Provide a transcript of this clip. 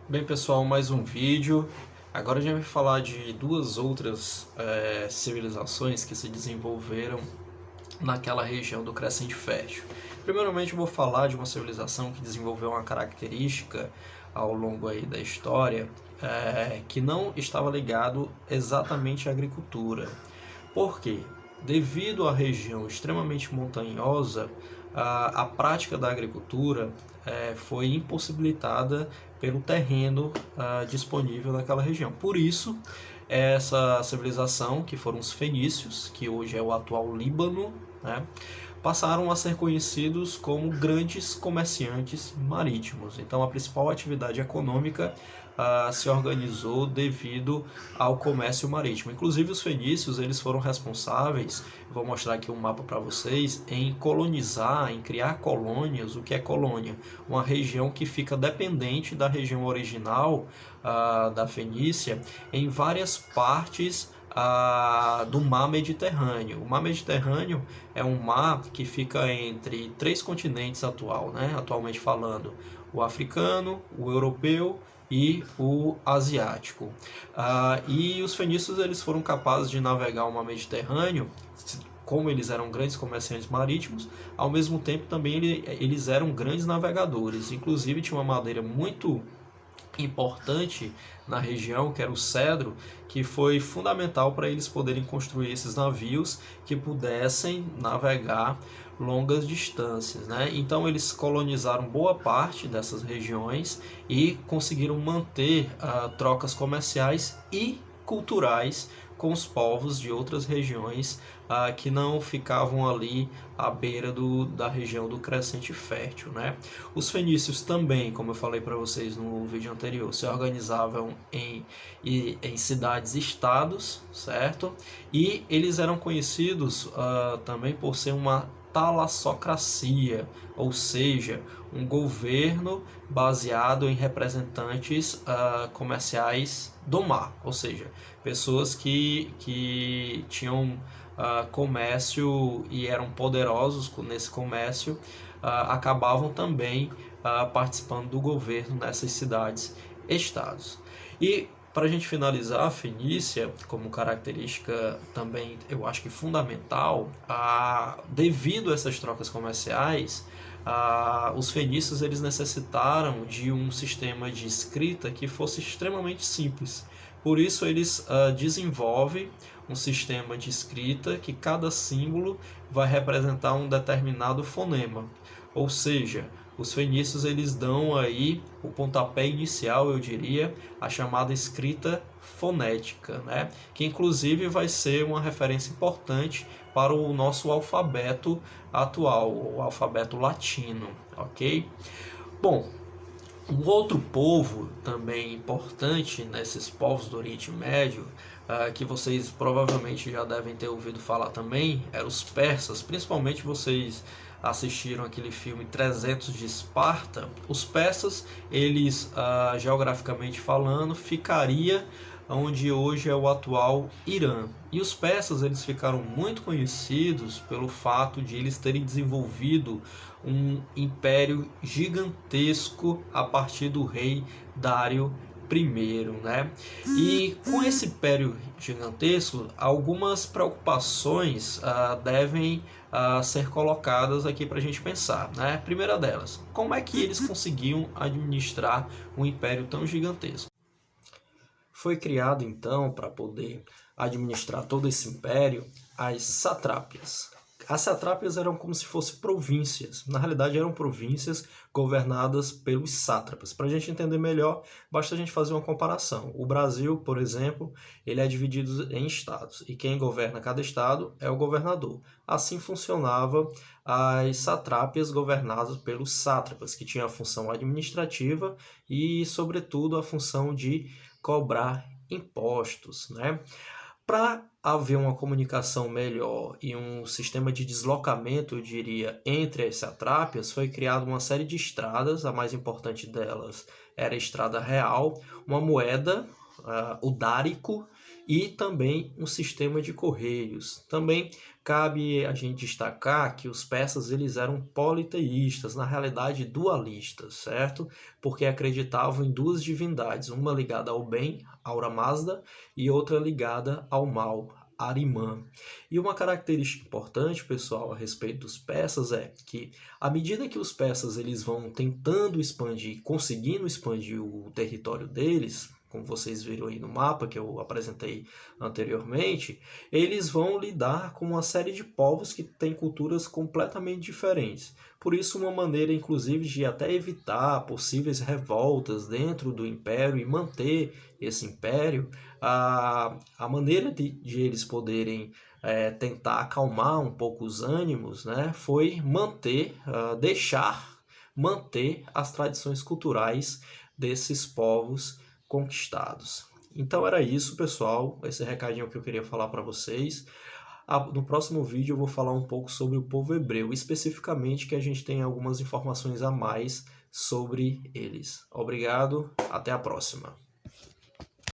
Bem, pessoal, mais um vídeo. Agora a gente vai falar de duas outras civilizações que se desenvolveram naquela região do Crescente Fértil. Primeiramente, eu vou falar de uma civilização que desenvolveu uma característica ao longo aí da história que não estava ligado exatamente à agricultura. Por quê? Devido à região extremamente montanhosa, a prática da agricultura foi impossibilitada pelo terreno disponível naquela região. Por isso, essa civilização, que foram os fenícios, que hoje é o atual Líbano, né, passaram a ser conhecidos como grandes comerciantes marítimos. Então, a principal atividade econômica se organizou devido ao comércio marítimo. Inclusive, os fenícios eles foram responsáveis, vou mostrar aqui um mapa para vocês, em colonizar, em criar colônias. O que é colônia? Uma região que fica dependente da região original da Fenícia em várias partes do mar Mediterrâneo. O mar Mediterrâneo é um mar que fica entre três continentes atualmente falando: o africano, o europeu e o asiático. E os fenícios eles foram capazes de navegar o mar Mediterrâneo, como eles eram grandes comerciantes marítimos, ao mesmo tempo também eles eram grandes navegadores. Inclusive tinha uma madeira muito importante na região, que era o cedro, que foi fundamental para eles poderem construir esses navios que pudessem navegar longas distâncias, né? Então eles colonizaram boa parte dessas regiões e conseguiram manter trocas comerciais e culturais com os povos de outras regiões que não ficavam ali à beira da região do Crescente Fértil, né? Os fenícios também, como eu falei para vocês no vídeo anterior, se organizavam em cidades-estados, certo? E eles eram conhecidos também por ser uma talassocracia, ou seja, um governo baseado em representantes comerciais do mar, ou seja, pessoas que tinham comércio e eram poderosos nesse comércio, acabavam também participando do governo nessas cidades-estados. E para a gente finalizar, a Fenícia, como característica também, eu acho que fundamental, devido a essas trocas comerciais, os fenícios eles necessitaram de um sistema de escrita que fosse extremamente simples. Por isso eles desenvolvem um sistema de escrita que cada símbolo vai representar um determinado fonema. Ou seja, os fenícios eles dão aí o pontapé inicial, eu diria, a chamada escrita fonética, né? Que inclusive vai ser uma referência importante para o nosso alfabeto atual, o alfabeto latino, ok? Bom, um outro povo também importante nesses povos do Oriente Médio, que vocês provavelmente já devem ter ouvido falar também, eram os persas. Principalmente vocês assistiram aquele filme 300 de Esparta. Os persas, eles geograficamente falando, ficaria onde hoje é o atual Irã. E os persas eles ficaram muito conhecidos pelo fato de eles terem desenvolvido um império gigantesco a partir do rei Dário I, né? E com esse império gigantesco, algumas preocupações devem ser colocadas aqui para a gente pensar, né? A primeira delas, como é que eles conseguiam administrar um império tão gigantesco? Foi criado então, para poder administrar todo esse império, as satrápias. As satrápias eram como se fossem províncias. Na realidade, eram províncias governadas pelos sátrapas. Para a gente entender melhor, basta a gente fazer uma comparação. O Brasil, por exemplo, ele é dividido em estados. E quem governa cada estado é o governador. Assim funcionava as satrápias governadas pelos sátrapas, que tinham a função administrativa e, sobretudo, a função de cobrar impostos, né? Para haver uma comunicação melhor e um sistema de deslocamento, eu diria, entre as satrápias, foi criada uma série de estradas. A mais importante delas era a Estrada Real, uma moeda o dárico e também um sistema de correios. Também cabe a gente destacar que os persas eles eram politeístas, na realidade dualistas, certo? Porque acreditavam em duas divindades, uma ligada ao bem, Ahura Mazda, e outra ligada ao mal, Ahriman. E uma característica importante, pessoal, a respeito dos persas é que, à medida que os persas eles vão tentando expandir, conseguindo expandir o território deles, como vocês viram aí no mapa que eu apresentei anteriormente, eles vão lidar com uma série de povos que têm culturas completamente diferentes. Por isso, uma maneira, inclusive, de até evitar possíveis revoltas dentro do império e manter esse império, a maneira de eles poderem tentar acalmar um pouco os ânimos, né, foi manter as tradições culturais desses povos conquistados. Então era isso, pessoal. Esse recadinho que eu queria falar para vocês. No próximo vídeo eu vou falar um pouco sobre o povo hebreu, especificamente que a gente tem algumas informações a mais sobre eles. Obrigado, até a próxima.